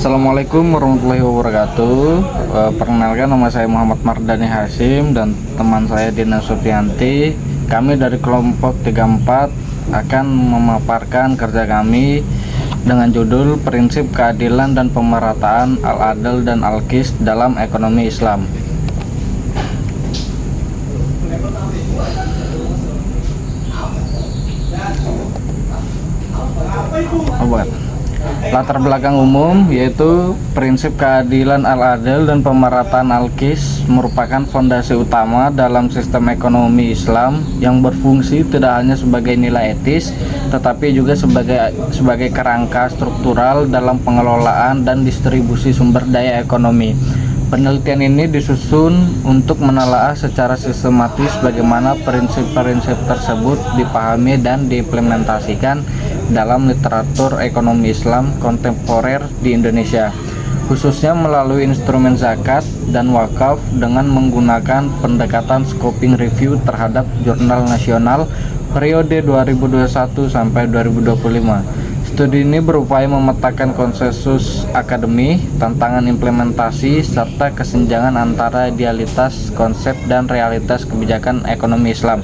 Assalamualaikum warahmatullahi wabarakatuh. Perkenalkan, nama saya Muhammad Mardani Hasyim dan teman saya Dina Sufianti. Kami dari kelompok 34 akan memaparkan kerja kami dengan judul Prinsip Keadilan dan Pemerataan Al-Adl dan Al-Qist dalam Ekonomi Islam. Latar belakang umum yaitu prinsip keadilan al-adl dan pemerataan al-qist merupakan fondasi utama dalam sistem ekonomi Islam yang berfungsi tidak hanya sebagai nilai etis tetapi juga sebagai kerangka struktural dalam pengelolaan dan distribusi sumber daya ekonomi. Penelitian ini disusun untuk menelaah secara sistematis bagaimana prinsip-prinsip tersebut dipahami dan diimplementasikan dalam literatur ekonomi Islam kontemporer di Indonesia, khususnya melalui instrumen zakat dan wakaf dengan menggunakan pendekatan scoping review terhadap jurnal nasional periode 2021 sampai 2025. Studi ini berupaya memetakan konsensus akademi, tantangan implementasi, serta kesenjangan antara idealitas, konsep, dan realitas kebijakan ekonomi Islam.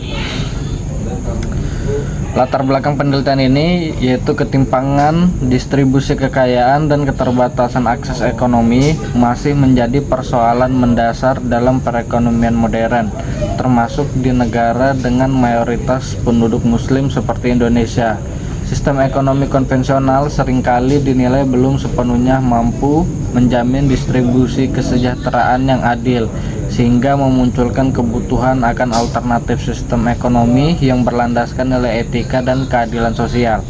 Latar belakang penelitian ini yaitu ketimpangan distribusi kekayaan dan keterbatasan akses ekonomi masih menjadi persoalan mendasar dalam perekonomian modern, termasuk di negara dengan mayoritas penduduk muslim seperti Indonesia. Sistem ekonomi konvensional seringkali dinilai belum sepenuhnya mampu menjamin distribusi kesejahteraan yang adil, sehingga memunculkan kebutuhan akan alternatif sistem ekonomi yang berlandaskan nilai etika dan keadilan sosial.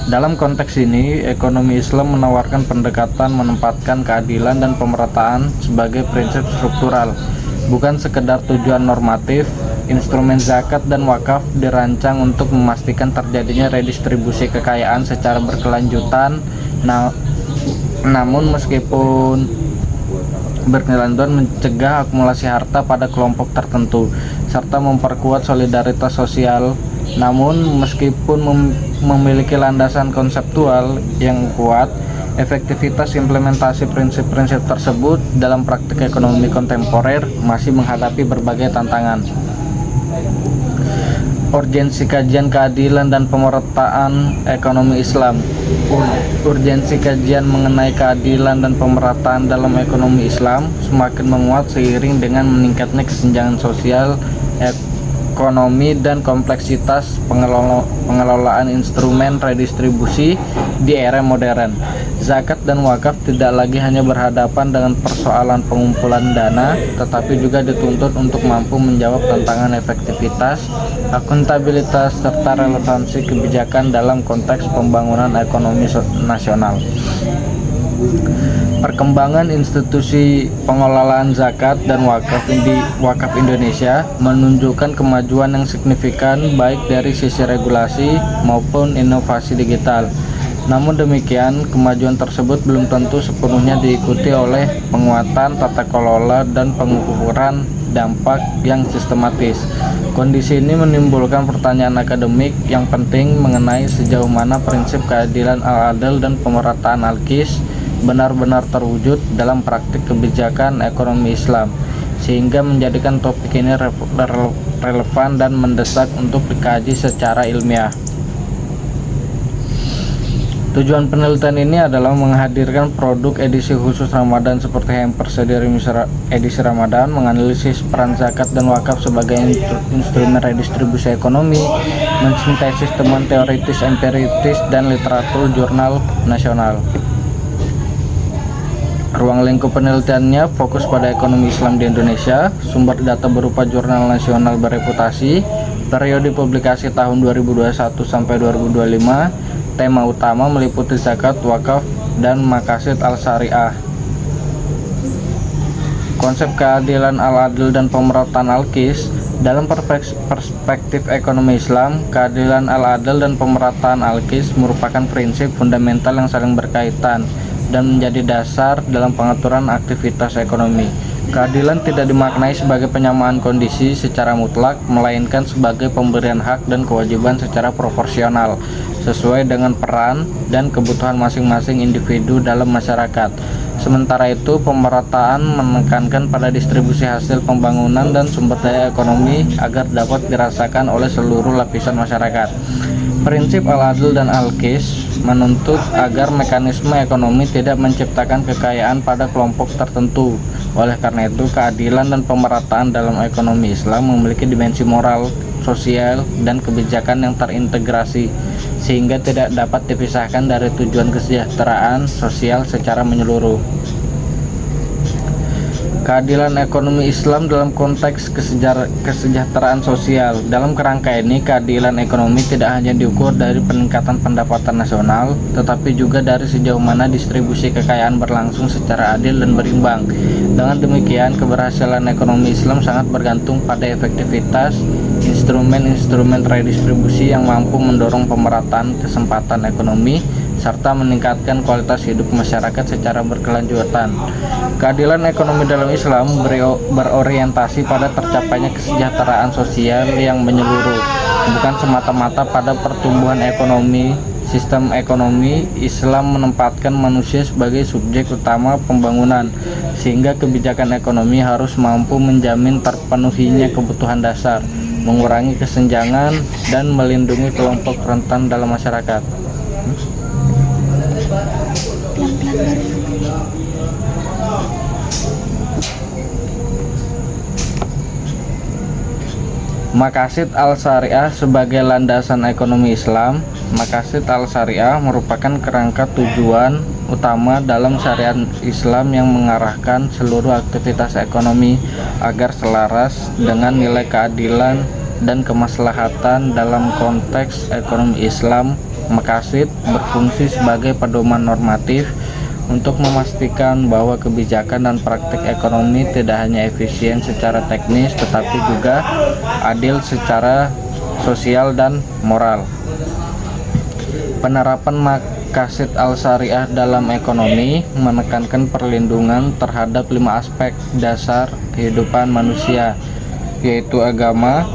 Dalam konteks ini, ekonomi Islam menawarkan pendekatan menempatkan keadilan dan pemerataan sebagai prinsip struktural, bukan sekedar tujuan normatif. Instrumen zakat dan wakaf dirancang untuk memastikan terjadinya redistribusi kekayaan secara berkelanjutan, namun meskipun berkelanjutan mencegah akumulasi harta pada kelompok tertentu serta memperkuat solidaritas sosial. Namun meskipun memiliki landasan konseptual yang kuat, efektivitas implementasi prinsip-prinsip tersebut dalam praktik ekonomi kontemporer masih menghadapi berbagai tantangan. Urgensi kajian keadilan dan pemerataan ekonomi Islam. Urgensi kajian mengenai keadilan dan pemerataan dalam ekonomi Islam semakin menguat seiring dengan meningkatnya kesenjangan sosial, ekonomi, dan kompleksitas pengelolaan instrumen redistribusi di era modern. Zakat dan wakaf tidak lagi hanya berhadapan dengan persoalan pengumpulan dana, tetapi juga dituntut untuk mampu menjawab tantangan efektivitas, akuntabilitas, serta relevansi kebijakan dalam konteks pembangunan ekonomi nasional. Perkembangan institusi pengelolaan zakat dan wakaf Indonesia menunjukkan kemajuan yang signifikan baik dari sisi regulasi maupun inovasi digital. Namun demikian, kemajuan tersebut belum tentu sepenuhnya diikuti oleh penguatan tata kelola dan pengukuran dampak yang sistematis. Kondisi ini menimbulkan pertanyaan akademik yang penting mengenai sejauh mana prinsip keadilan al-adl dan pemerataan al-qist benar-benar terwujud dalam praktik kebijakan ekonomi Islam, sehingga menjadikan topik ini relevan dan mendesak untuk dikaji secara ilmiah. Tujuan penelitian ini adalah menghadirkan produk edisi khusus Ramadan seperti hampers edisi Ramadan, menganalisis peran zakat dan wakaf sebagai instrumen redistribusi ekonomi, mensintesis temuan teoritis, empiritis, dan literatur jurnal nasional. Ruang lingkup penelitiannya fokus pada ekonomi Islam di Indonesia, sumber data berupa jurnal nasional bereputasi, periode publikasi tahun 2021 sampai 2025, tema utama meliputi zakat, wakaf, dan maqasid al-syariah. Konsep keadilan al-adl dan pemerataan al-qist dalam perspektif ekonomi Islam, keadilan al-adl dan pemerataan al-qist merupakan prinsip fundamental yang saling berkaitan dan menjadi dasar dalam pengaturan aktivitas ekonomi. Keadilan tidak dimaknai sebagai penyamaan kondisi secara mutlak, melainkan sebagai pemberian hak dan kewajiban secara proporsional. sesuai dengan peran dan kebutuhan masing-masing individu dalam masyarakat. Sementara itu, pemerataan menekankan pada distribusi hasil pembangunan dan sumber daya ekonomi agar dapat dirasakan oleh seluruh lapisan masyarakat. Prinsip Al-Adl dan Al-Qis menuntut agar mekanisme ekonomi tidak menciptakan kekayaan pada kelompok tertentu. Oleh karena itu, keadilan dan pemerataan dalam ekonomi Islam memiliki dimensi moral, sosial, dan kebijakan yang terintegrasi, sehingga tidak dapat dipisahkan dari tujuan kesejahteraan sosial secara menyeluruh. Keadilan ekonomi Islam dalam konteks kesejahteraan sosial. Dalam kerangka ini, keadilan ekonomi tidak hanya diukur dari peningkatan pendapatan nasional, tetapi juga dari sejauh mana distribusi kekayaan berlangsung secara adil dan berimbang. Dengan demikian, keberhasilan ekonomi Islam sangat bergantung pada efektivitas instrumen-instrumen redistribusi yang mampu mendorong pemerataan kesempatan ekonomi serta meningkatkan kualitas hidup masyarakat secara berkelanjutan. Keadilan ekonomi dalam Islam berorientasi pada tercapainya kesejahteraan sosial yang menyeluruh, bukan semata-mata pada pertumbuhan ekonomi. Sistem ekonomi Islam menempatkan manusia sebagai subjek utama pembangunan, sehingga kebijakan ekonomi harus mampu menjamin terpenuhinya kebutuhan dasar, mengurangi kesenjangan, dan melindungi kelompok rentan dalam masyarakat. Maqasid Al-Syariah sebagai landasan ekonomi Islam. Maqasid Al-Syariah merupakan kerangka tujuan utama dalam syariat Islam yang mengarahkan seluruh aktivitas ekonomi agar selaras dengan nilai keadilan dan kemaslahatan. Dalam konteks ekonomi Islam, maqasid berfungsi sebagai pedoman normatif untuk memastikan bahwa kebijakan dan praktik ekonomi tidak hanya efisien secara teknis tetapi juga adil secara sosial dan moral. Penerapan maqasid al-syariah dalam ekonomi menekankan perlindungan terhadap 5 aspek dasar kehidupan manusia, yaitu agama,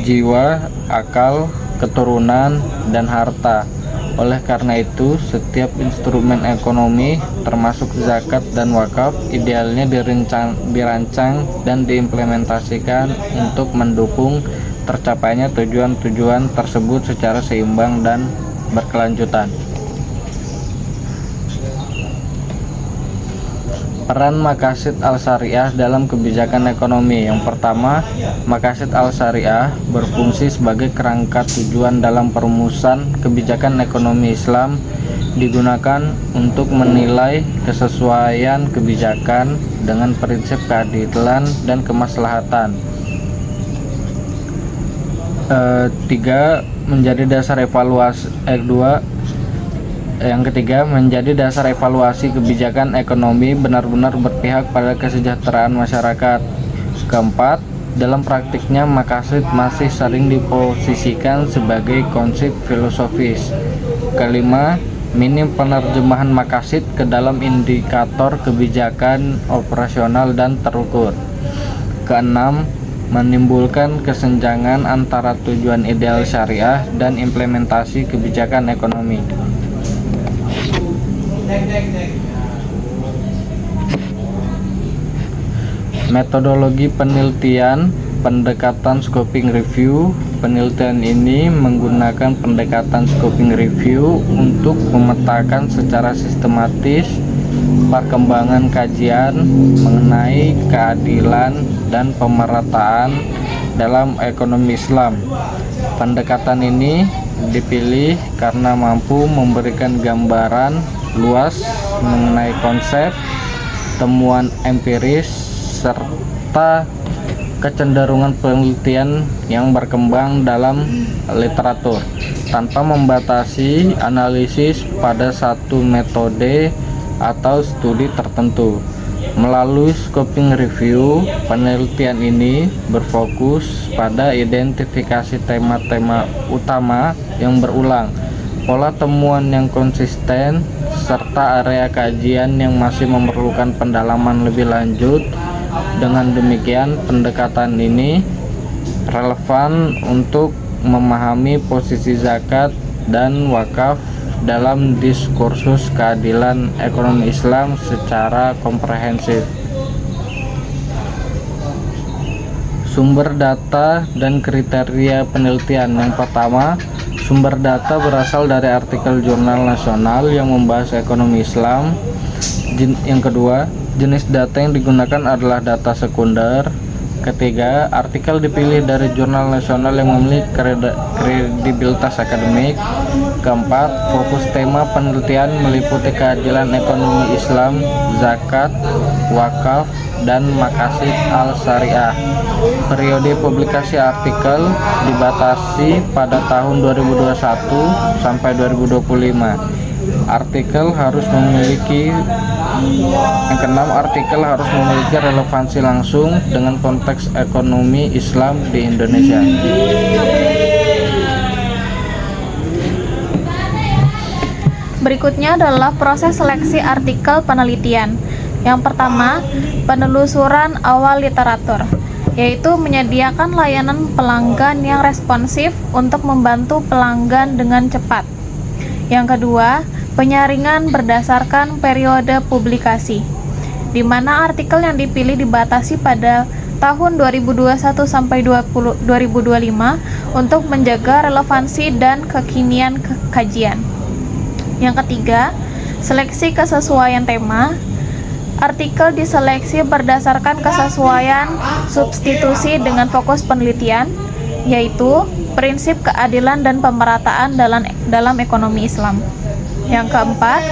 jiwa, akal, keturunan, dan harta. Oleh karena itu, setiap instrumen ekonomi termasuk zakat dan wakaf idealnya dirancang dan diimplementasikan untuk mendukung tercapainya tujuan-tujuan tersebut secara seimbang dan berkelanjutan. Peran maqasid al-syariah dalam kebijakan ekonomi. Yang pertama, maqasid al-syariah berfungsi sebagai kerangka tujuan dalam perumusan kebijakan ekonomi Islam, digunakan untuk menilai kesesuaian kebijakan dengan prinsip keadilan dan kemaslahatan. 3. Menjadi dasar evaluasi. Yang ketiga, menjadi dasar evaluasi kebijakan ekonomi benar-benar berpihak pada kesejahteraan masyarakat. Keempat, dalam praktiknya maqasid masih sering diposisikan sebagai konsep filosofis. Kelima, minim penerjemahan maqasid ke dalam indikator kebijakan operasional dan terukur. Keenam, menimbulkan kesenjangan antara tujuan ideal syariah dan implementasi kebijakan ekonomi. Metodologi penelitian, pendekatan scoping review. Penelitian ini menggunakan pendekatan scoping review untuk memetakan secara sistematis perkembangan kajian mengenai keadilan dan pemerataan dalam ekonomi Islam. Pendekatan ini dipilih karena mampu memberikan gambaran luas mengenai konsep, temuan empiris, serta kecenderungan penelitian yang berkembang dalam literatur, tanpa membatasi analisis pada satu metode atau studi tertentu. Melalui scoping review, penelitian ini berfokus pada identifikasi tema-tema utama yang berulang, pola temuan yang konsisten, serta area kajian yang masih memerlukan pendalaman lebih lanjut. Dengan demikian, pendekatan ini relevan untuk memahami posisi zakat dan wakaf dalam diskursus keadilan ekonomi Islam secara komprehensif. Sumber data dan kriteria penelitian. Yang pertama, sumber data berasal dari artikel jurnal nasional yang membahas ekonomi Islam. Yang kedua, jenis data yang digunakan adalah data sekunder. Ketiga, artikel dipilih dari jurnal nasional yang memiliki kredibilitas akademik. Keempat, fokus tema penelitian meliputi keadilan ekonomi Islam, zakat, wakaf, dan maqasid al-syariah. Periode publikasi artikel dibatasi pada tahun 2021 sampai 2025. Artikel harus memiliki Yang keenam, artikel harus memiliki relevansi langsung dengan konteks ekonomi Islam di Indonesia. Berikutnya adalah proses seleksi artikel penelitian. Yang pertama, penelusuran awal literatur, yaitu menyediakan layanan pelanggan yang responsif untuk membantu pelanggan dengan cepat. Yang kedua, penyaringan berdasarkan periode publikasi, di mana artikel yang dipilih dibatasi pada tahun 2021 sampai 2025 untuk menjaga relevansi dan kekinian kajian. Yang ketiga, seleksi kesesuaian tema. Artikel diseleksi berdasarkan kesesuaian substitusi dengan fokus penelitian, yaitu prinsip keadilan dan pemerataan dalam ekonomi Islam. Yang keempat,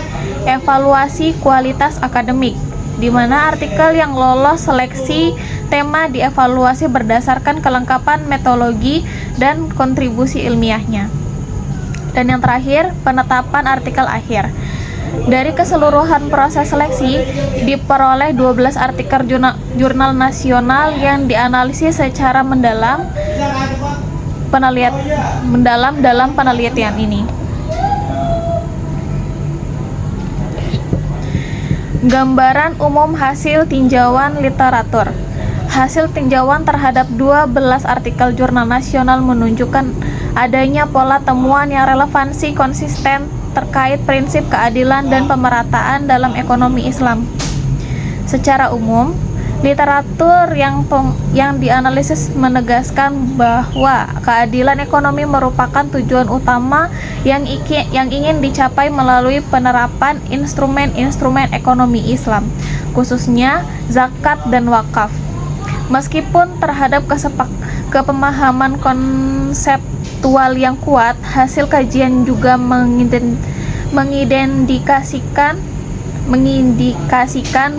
evaluasi kualitas akademik, di mana artikel yang lolos seleksi tema dievaluasi berdasarkan kelengkapan metodologi dan kontribusi ilmiahnya. Dan yang terakhir, penetapan artikel akhir. Dari keseluruhan proses seleksi, diperoleh 12 artikel jurnal nasional yang dianalisis secara mendalam dalam penelitian ini. Gambaran umum hasil tinjauan literatur. Hasil tinjauan terhadap 12 artikel jurnal nasional menunjukkan adanya pola temuan yang relevansi konsisten terkait prinsip keadilan dan pemerataan dalam ekonomi Islam. Secara umum, literatur yang dianalisis menegaskan bahwa keadilan ekonomi merupakan tujuan utama yang ingin dicapai melalui penerapan instrumen-instrumen ekonomi Islam, khususnya zakat dan wakaf. Meskipun terhadap kepemahaman konseptual yang kuat, hasil kajian juga mengindikasikan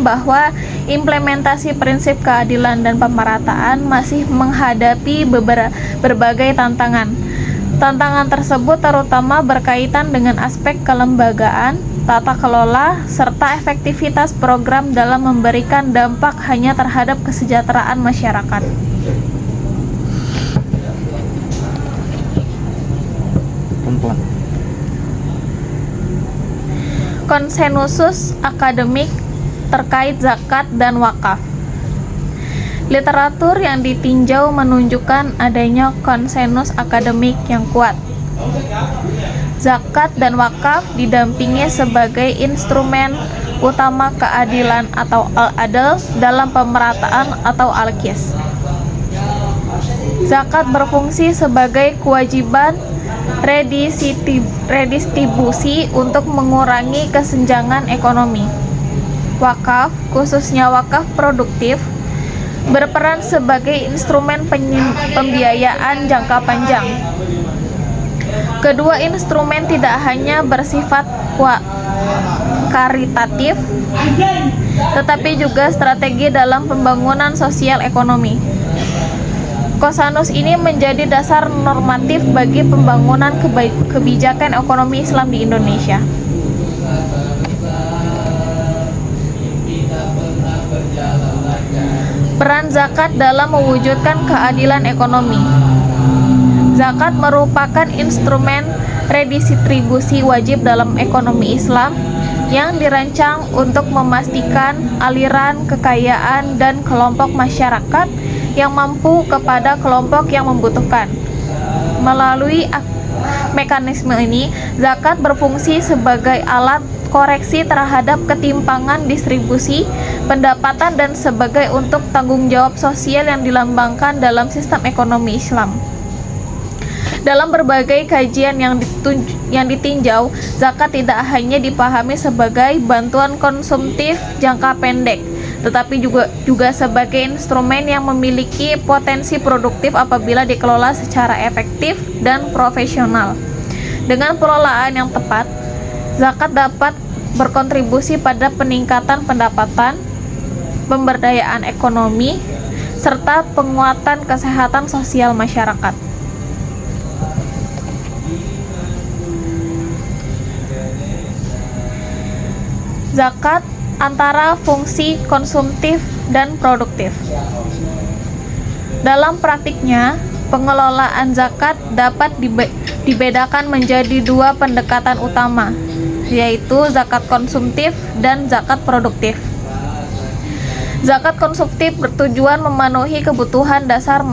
bahwa implementasi prinsip keadilan dan pemerataan masih menghadapi berbagai tantangan. Tantangan tersebut terutama berkaitan dengan aspek kelembagaan, tata kelola, serta efektivitas program dalam memberikan dampak hanya terhadap kesejahteraan masyarakat. Konsensus akademik terkait zakat dan wakaf. Literatur yang ditinjau menunjukkan adanya konsensus akademik yang kuat. Zakat dan wakaf didampingi sebagai instrumen utama keadilan atau al-adl dalam pemerataan atau al-qis. Zakat berfungsi sebagai kewajiban redistribusi untuk mengurangi kesenjangan ekonomi. Wakaf, khususnya wakaf produktif, berperan sebagai instrumen pembiayaan jangka panjang. Kedua instrumen tidak hanya bersifat karitatif, tetapi juga strategi dalam pembangunan sosial ekonomi. Konsensus ini menjadi dasar normatif bagi pembangunan kebijakan ekonomi Islam di Indonesia. Peran zakat dalam mewujudkan keadilan ekonomi. Zakat merupakan instrumen redistribusi wajib dalam ekonomi Islam yang dirancang untuk memastikan aliran kekayaan dan kelompok masyarakat yang mampu kepada kelompok yang membutuhkan. Melalui mekanisme ini, zakat berfungsi sebagai alat koreksi terhadap ketimpangan distribusi pendapatan dan sebagai untuk tanggung jawab sosial yang dilambangkan dalam sistem ekonomi Islam. Dalam berbagai kajian yang ditinjau, zakat tidak hanya dipahami sebagai bantuan konsumtif jangka pendek, tetapi juga sebagai instrumen yang memiliki potensi produktif apabila dikelola secara efektif dan profesional. Dengan pengelolaan yang tepat, zakat dapat berkontribusi pada peningkatan pendapatan, pemberdayaan ekonomi, serta penguatan kesehatan sosial masyarakat. Zakat antara fungsi konsumtif dan produktif. Dalam praktiknya, pengelolaan zakat dapat dibedakan menjadi dua pendekatan utama, yaitu zakat konsumtif dan zakat produktif. Zakat konsumtif bertujuan memenuhi kebutuhan dasar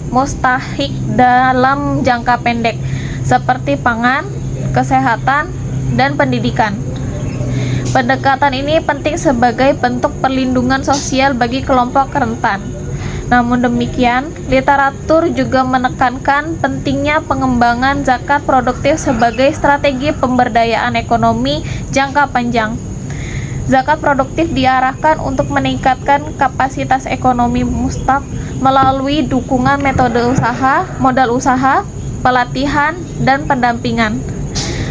mustahik dalam jangka pendek, seperti pangan, kesehatan, dan pendidikan. Pendekatan ini penting sebagai bentuk perlindungan sosial bagi kelompok rentan. Namun demikian, literatur juga menekankan pentingnya pengembangan zakat produktif sebagai strategi pemberdayaan ekonomi jangka panjang. Zakat produktif diarahkan untuk meningkatkan kapasitas ekonomi mustaq melalui dukungan modal usaha, pelatihan, dan pendampingan.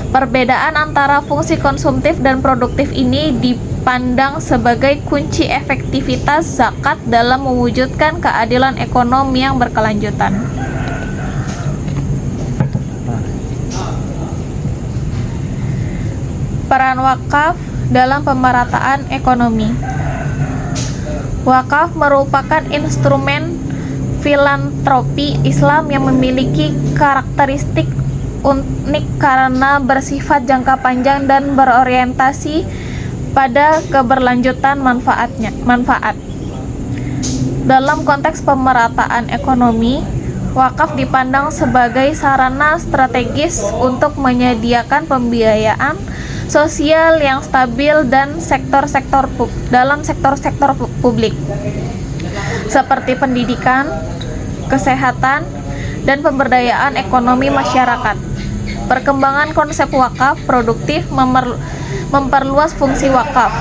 Perbedaan antara fungsi konsumtif dan produktif ini dipandang sebagai kunci efektivitas zakat dalam mewujudkan keadilan ekonomi yang berkelanjutan. Peran wakaf dalam pemerataan ekonomi. Wakaf merupakan instrumen filantropi Islam yang memiliki karakteristik unik karena bersifat jangka panjang dan berorientasi pada keberlanjutan manfaat. Dalam konteks pemerataan ekonomi, wakaf dipandang sebagai sarana strategis untuk menyediakan pembiayaan sosial yang stabil dan dalam sektor-sektor publik seperti pendidikan, kesehatan, dan pemberdayaan ekonomi masyarakat. Perkembangan konsep wakaf produktif memperluas fungsi wakaf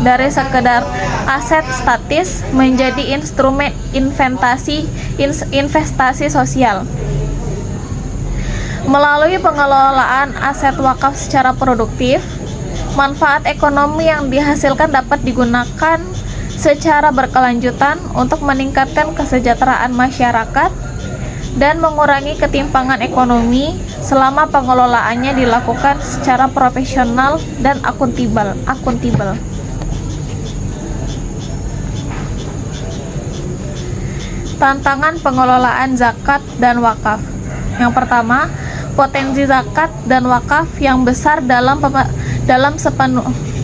dari sekedar aset statis menjadi instrumen investasi sosial. Melalui pengelolaan aset wakaf secara produktif, manfaat ekonomi yang dihasilkan dapat digunakan secara berkelanjutan untuk meningkatkan kesejahteraan masyarakat dan mengurangi ketimpangan ekonomi selama pengelolaannya dilakukan secara profesional dan akuntabel. Tantangan pengelolaan zakat dan wakaf. Yang pertama, potensi zakat dan wakaf yang besar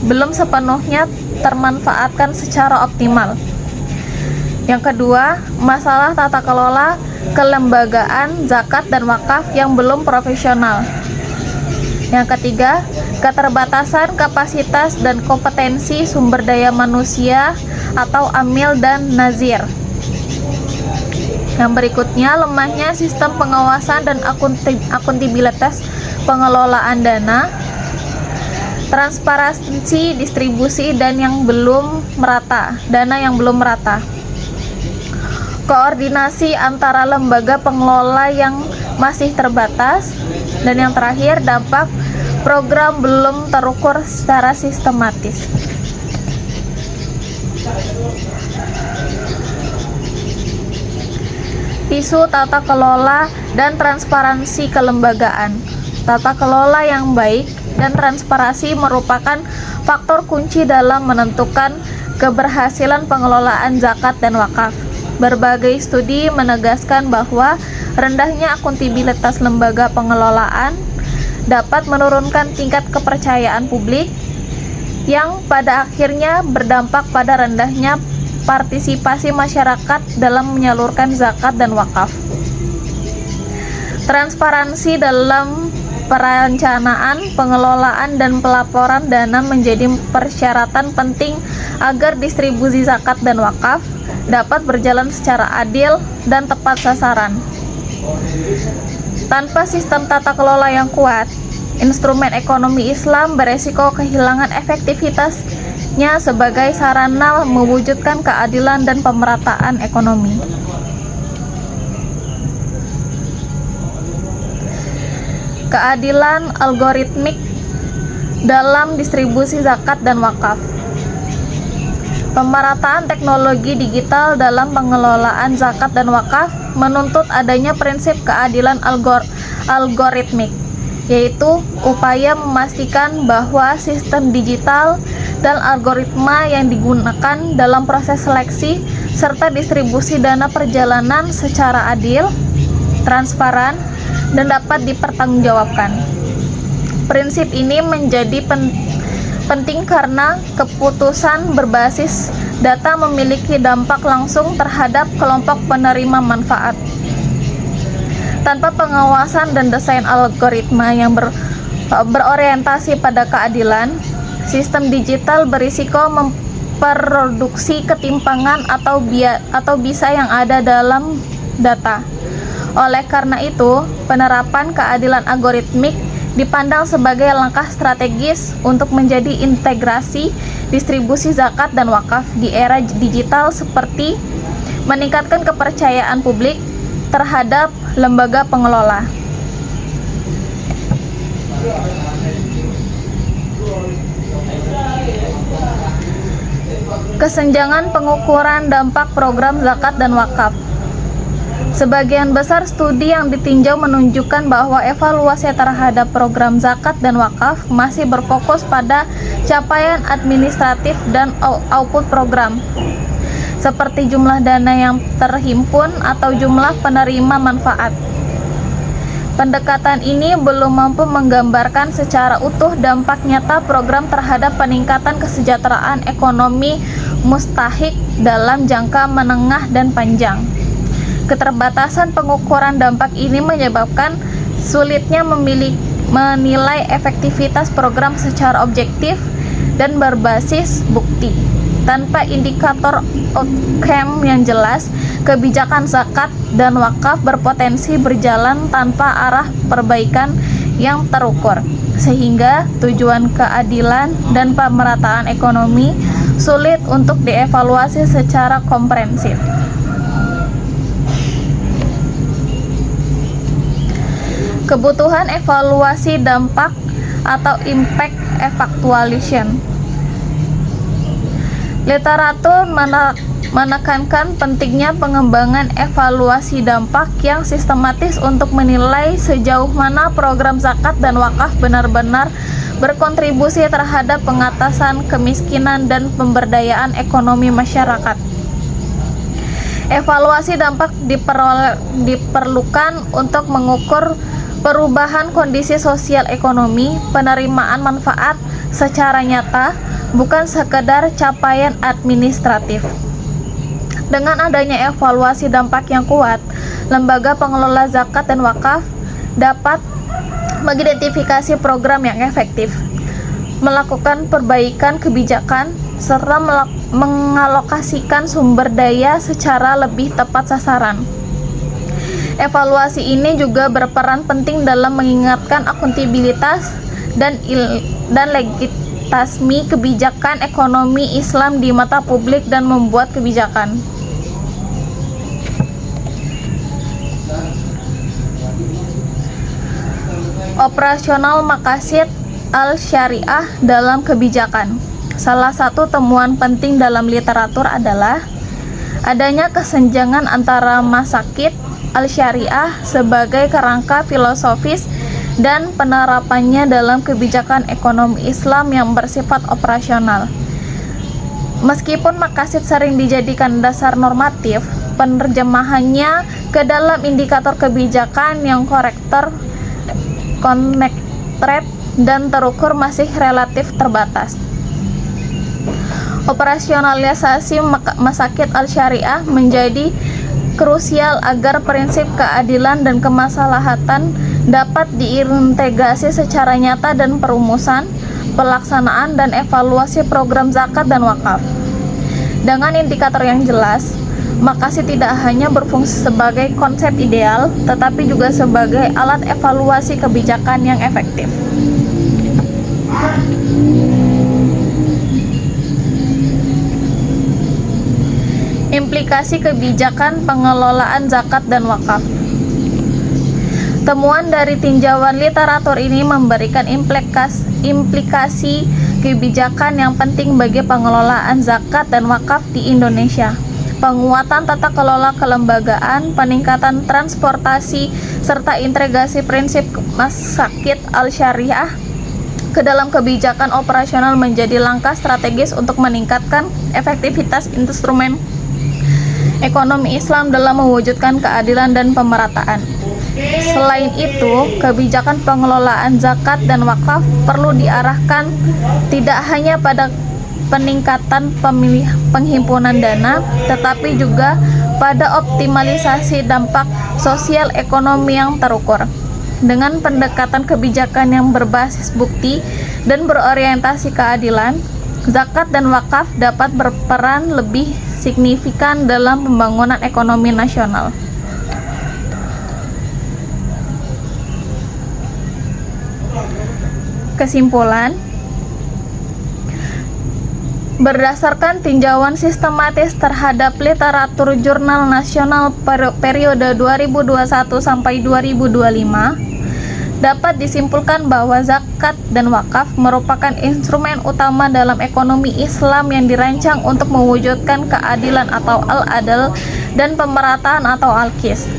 belum sepenuhnya termanfaatkan secara optimal. Yang kedua, masalah tata kelola kelembagaan zakat dan wakaf yang belum profesional. Yang ketiga, keterbatasan kapasitas dan kompetensi sumber daya manusia atau amil dan nazir. Yang berikutnya, lemahnya sistem pengawasan dan akuntabilitas pengelolaan dana, transparansi distribusi dana yang belum merata. Koordinasi antara lembaga pengelola yang masih terbatas, dan yang terakhir, dampak program belum terukur secara sistematis. Isu tata kelola dan transparansi kelembagaan. Tata kelola yang baik dan transparansi merupakan faktor kunci dalam menentukan keberhasilan pengelolaan zakat dan wakaf. Berbagai studi menegaskan bahwa rendahnya akuntabilitas lembaga pengelolaan dapat menurunkan tingkat kepercayaan publik yang pada akhirnya berdampak pada rendahnya partisipasi masyarakat dalam menyalurkan zakat dan wakaf. Transparansi dalam perencanaan, pengelolaan, dan pelaporan dana menjadi persyaratan penting agar distribusi zakat dan wakaf dapat berjalan secara adil dan tepat sasaran. Tanpa sistem tata kelola yang kuat, instrumen ekonomi Islam beresiko kehilangan efektivitasnya sebagai sarana mewujudkan keadilan dan pemerataan ekonomi. Keadilan algoritmik dalam distribusi zakat dan wakaf. Pemerataan teknologi digital dalam pengelolaan zakat dan wakaf menuntut adanya prinsip keadilan algoritmik, yaitu upaya memastikan bahwa sistem digital dan algoritma yang digunakan dalam proses seleksi serta distribusi dana perjalanan secara adil, transparan, dan dapat dipertanggungjawabkan. Prinsip ini menjadi penting karena keputusan berbasis data memiliki dampak langsung terhadap kelompok penerima manfaat. Tanpa pengawasan dan desain algoritma yang berorientasi pada keadilan, sistem digital berisiko memproduksi ketimpangan atau bisa yang ada dalam data. Oleh karena itu, penerapan keadilan algoritmik dipandang sebagai langkah strategis untuk menjadi integrasi distribusi zakat dan wakaf di era digital, seperti meningkatkan kepercayaan publik terhadap lembaga pengelola. Kesenjangan pengukuran dampak program zakat dan wakaf. Sebagian besar studi yang ditinjau menunjukkan bahwa evaluasi terhadap program zakat dan wakaf masih berfokus pada capaian administratif dan output program, seperti jumlah dana yang terhimpun atau jumlah penerima manfaat. Pendekatan ini belum mampu menggambarkan secara utuh dampak nyata program terhadap peningkatan kesejahteraan ekonomi mustahik dalam jangka menengah dan panjang. Keterbatasan pengukuran dampak ini menyebabkan sulitnya menilai efektivitas program secara objektif dan berbasis bukti. Tanpa indikator outcome yang jelas, kebijakan zakat dan wakaf berpotensi berjalan tanpa arah perbaikan yang terukur, sehingga tujuan keadilan dan pemerataan ekonomi sulit untuk dievaluasi secara komprehensif. Kebutuhan evaluasi dampak atau impact evaluation. Literatur menekankan pentingnya pengembangan evaluasi dampak yang sistematis untuk menilai sejauh mana program zakat dan wakaf benar-benar berkontribusi terhadap pengatasan kemiskinan dan pemberdayaan ekonomi masyarakat. Evaluasi dampak diperlukan untuk mengukur perubahan kondisi sosial ekonomi, penerimaan manfaat secara nyata, bukan sekedar capaian administratif. Dengan adanya evaluasi dampak yang kuat, lembaga pengelola zakat dan wakaf dapat mengidentifikasi program yang efektif, melakukan perbaikan kebijakan, serta mengalokasikan sumber daya secara lebih tepat sasaran. Evaluasi ini juga berperan penting dalam mengingatkan akuntabilitas dan legitimasi kebijakan ekonomi Islam di mata publik dan membuat kebijakan. Operasional maqasid al-syariah dalam kebijakan. Salah satu temuan penting dalam literatur adalah adanya kesenjangan antara maqasid al-syariah sebagai kerangka filosofis dan penerapannya dalam kebijakan ekonomi Islam yang bersifat operasional. Meskipun maqasid sering dijadikan dasar normatif, penerjemahannya ke dalam indikator kebijakan yang connected dan terukur masih relatif terbatas. Operasionalisasi maqasid al-syariah menjadi krusial agar prinsip keadilan dan kemaslahatan dapat diintegrasi secara nyata dan perumusan, pelaksanaan, dan evaluasi program zakat dan wakaf. Dengan indikator yang jelas, makasih tidak hanya berfungsi sebagai konsep ideal, tetapi juga sebagai alat evaluasi kebijakan yang efektif. Implikasi kebijakan pengelolaan zakat dan wakaf. Temuan dari tinjauan literatur ini memberikan implikasi kebijakan yang penting bagi pengelolaan zakat dan wakaf di Indonesia. Penguatan tata kelola kelembagaan, peningkatan transportasi, serta integrasi prinsip masakit al-syariah ke dalam kebijakan operasional menjadi langkah strategis untuk meningkatkan efektivitas instrumen ekonomi Islam dalam mewujudkan keadilan dan pemerataan. Selain itu, kebijakan pengelolaan zakat dan wakaf perlu diarahkan tidak hanya pada peningkatan penghimpunan dana, tetapi juga pada optimalisasi dampak sosial ekonomi yang terukur. Dengan pendekatan kebijakan yang berbasis bukti dan berorientasi keadilan, zakat dan wakaf dapat berperan lebih signifikan dalam pembangunan ekonomi nasional. Kesimpulan, berdasarkan tinjauan sistematis terhadap literatur jurnal nasional periode 2021 sampai 2025, dapat disimpulkan bahwa zakat dan wakaf merupakan instrumen utama dalam ekonomi Islam yang dirancang untuk mewujudkan keadilan atau al-adl dan pemerataan atau al-qist.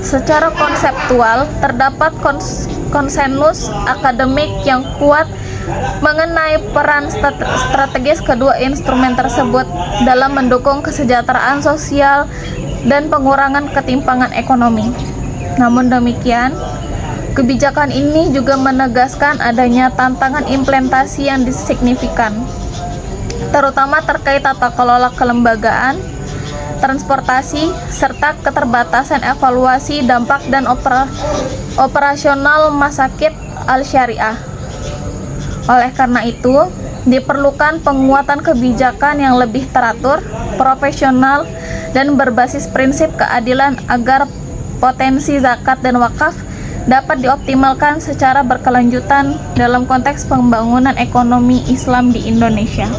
Secara konseptual, terdapat konsensus akademik yang kuat mengenai peran strategis kedua instrumen tersebut dalam mendukung kesejahteraan sosial dan pengurangan ketimpangan ekonomi. Namun demikian, kebijakan ini juga menegaskan adanya tantangan implementasi yang signifikan, terutama terkait tata kelola kelembagaan, transportasi, serta keterbatasan evaluasi dampak dan operasional masakit al-syariah. Oleh karena itu, diperlukan penguatan kebijakan yang lebih teratur, profesional, dan berbasis prinsip keadilan agar potensi zakat dan wakaf dapat dioptimalkan secara berkelanjutan dalam konteks pembangunan ekonomi Islam di Indonesia.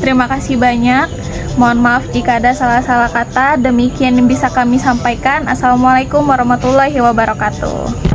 Terima kasih banyak. Mohon maaf jika ada salah-salah kata. Demikian yang bisa kami sampaikan. Assalamualaikum warahmatullahi wabarakatuh.